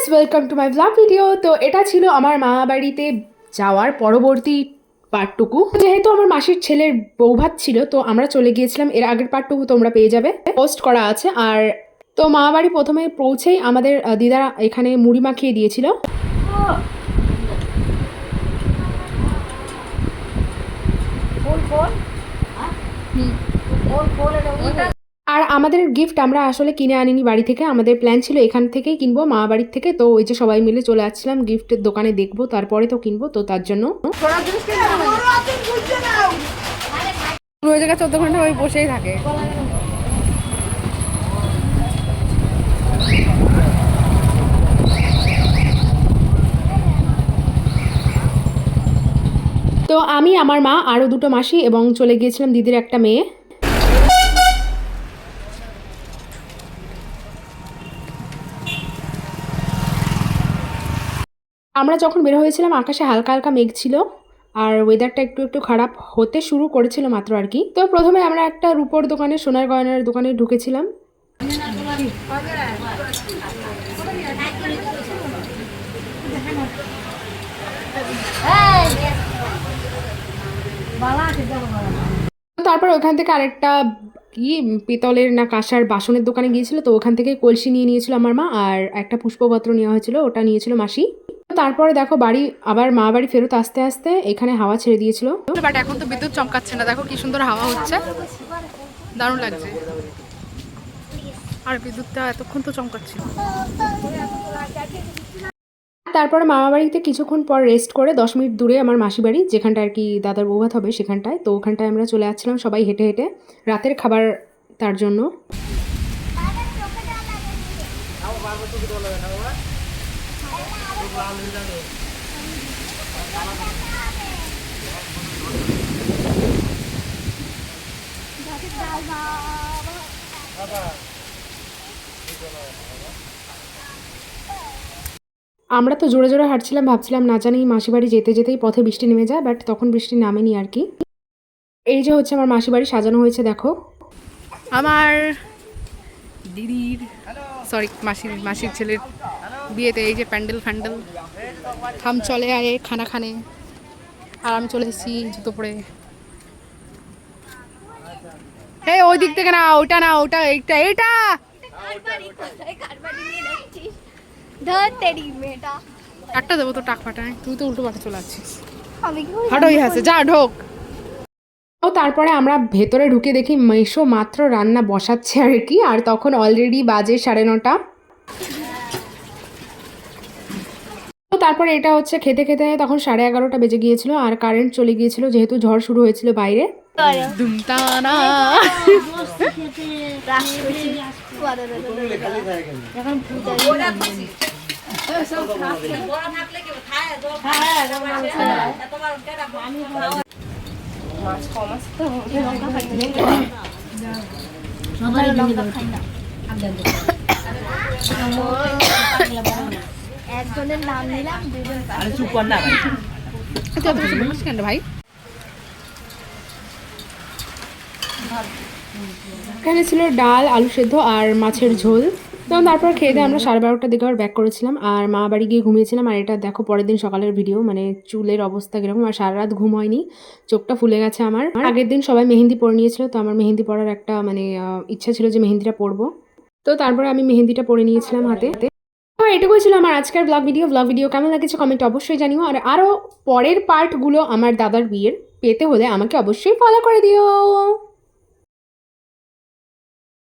Guys, welcome to my blog video. তো এটা ছিল আমার মামা বাড়িতে যাওয়ার পরবর্তী পার্টটুকু। যেহেতু আমার মাসির ছেলের বৌভাত ছিল, তো আমরা চলে গিয়েছিলাম। এর আগের পার্টটুকু তোমরা পেয়ে যাবে, পোস্ট করা আছে। আর তো মামা বাড়ি প্রথমে পৌঁছেই আমাদের দিদারা এখানে মুড়ি মাখিয়ে দিয়েছিল। আর আমাদের গিফট আমরা আসলে কিনে আনিনি বাড়ি থেকে, আমাদের প্ল্যান ছিল এখান থেকেই কিনবো, মামা বাড়ির থেকে। তো ওই যে সবাই মিলে চলে আসছিলাম গিফটের দোকানে, দেখবো তারপরে তো কিনবো, তো তার জন্য ওই জায়গায় 14 ঘন্টা ওই বসেই থাকে। তো আমি, আমার মা, আরও দুটো মাসি এবং চলে গিয়েছিলাম দিদির একটা মেয়ে। আমরা যখন বের হয়েছিলাম আকাশে হালকা হালকা মেঘ ছিল আর ওয়েদারটা একটু একটু খারাপ হতে শুরু করেছিল মাত্র আর কি। তো প্রথমে আমরা একটা রূপোর দোকানে, সোনার গয়নার দোকানে ঢুকেছিলাম। তারপর ওখান থেকে আরেকটা কি পিতলের না কাঁসার বাসনের দোকানে গিয়েছিল, তো ওখান থেকে কলসি নিয়ে নিয়েছিল আমার মা, আর একটা পুষ্পপত্র নেওয়া হয়েছিল, ওটা নিয়েছিল মাসি। তারপরে দেখো বাড়ি, আবার মা বাড়ি ফেরত আসতে আসতে এখানে হাওয়া ছেড়ে দিয়েছিল। বাট এখন তো বিদ্যুৎ চমকাচ্ছে না, দেখো কি সুন্দর হাওয়া হচ্ছে, দারুণ লাগছে। আর বিদ্যুৎটা এতক্ষণ তো চমকাচ্ছিল। তারপরে মামা বাড়িতে কিছুক্ষণ পর রেস্ট করে 10 মিনিট দূরে আমার মাসি বাড়ি, যেখানটা আর কি দাদার বৌভাত হবে সেখানটায়। তো ওখানটায় আমরা চলে আসছিলাম সবাই হেঁটে হেঁটে রাতের খাবার তার জন্য। আমরা তো জোরে জোরে হাঁটছিলাম, ভাবছিলাম না জানি মাসি বাড়ি যেতে যেতেই পথে বৃষ্টি নেমে যায়, বাট তখন বৃষ্টি নামেনি আর কি। এই যে হচ্ছে আমার মাসি বাড়ি সাজানো হয়েছে দেখো। আমার দিদির, সরি মাসির ছেলের বিয়েতে এই যে প্যান্ডেল ফ্যান্ডেল, হাম চলে আয়ে খানা খানে। আর আমি চলে এসেছি জুতো পরে। হ্যাঁ ওই দিক থেকে না, ওটা না, ওটা এইটা এইটা একটা দেবো তো টাক ফাটায়, তুই তো উল্টো পাঠে চলে আসছিস। হাঁটোই আছে, যা ঢোক। ও তারপরে আমরা ভেতরে ঢুকে দেখি মেশো মাত্র রান্না বসাচ্ছে আর কি, আর তখন অলরেডি বাজে 9:30। তো তারপরে এটা হচ্ছে খেতে খেতে তখন 11:30 বেজে গিয়েছিল, আর কারেন্ট চলে গিয়েছিল যেহেতু ঝড় শুরু হয়েছিল বাইরে। একজনের নাম নিলাম, ভাই এখানে ছিল ডাল, আলু সেদ্ধ আর মাছের ঝোল। তো তারপর খেয়ে দিয়ে আমরা 12:30টার দিকে আবার ব্যাক করেছিলাম আর মা বাড়ি গিয়ে ঘুমিয়েছিলাম। আর এটা দেখো পরের দিন সকালের ভিডিও, মানে চুলের অবস্থা কীরকম, আর সারা রাত ঘুম হয়নি, চোখটা ফুলে গেছে আমার। আগের দিন সবাই মেহেন্দি পরে নিয়েছিল, তো আমার মেহেন্দি পরার একটা মানে ইচ্ছা ছিল যে মেহেন্দিটা পরবো, তো তারপরে আমি মেহেন্দিটা পরে নিয়েছিলাম হাতে। তো এটুকুই ছিল আমার আজকের ব্লগ ভিডিও কেমন লাগছে কমেন্টে অবশ্যই জানিও। আর আরও পরের পার্টগুলো আমার দাদার বিয়ের পেতে হলে আমাকে অবশ্যই ফলো করে দিও।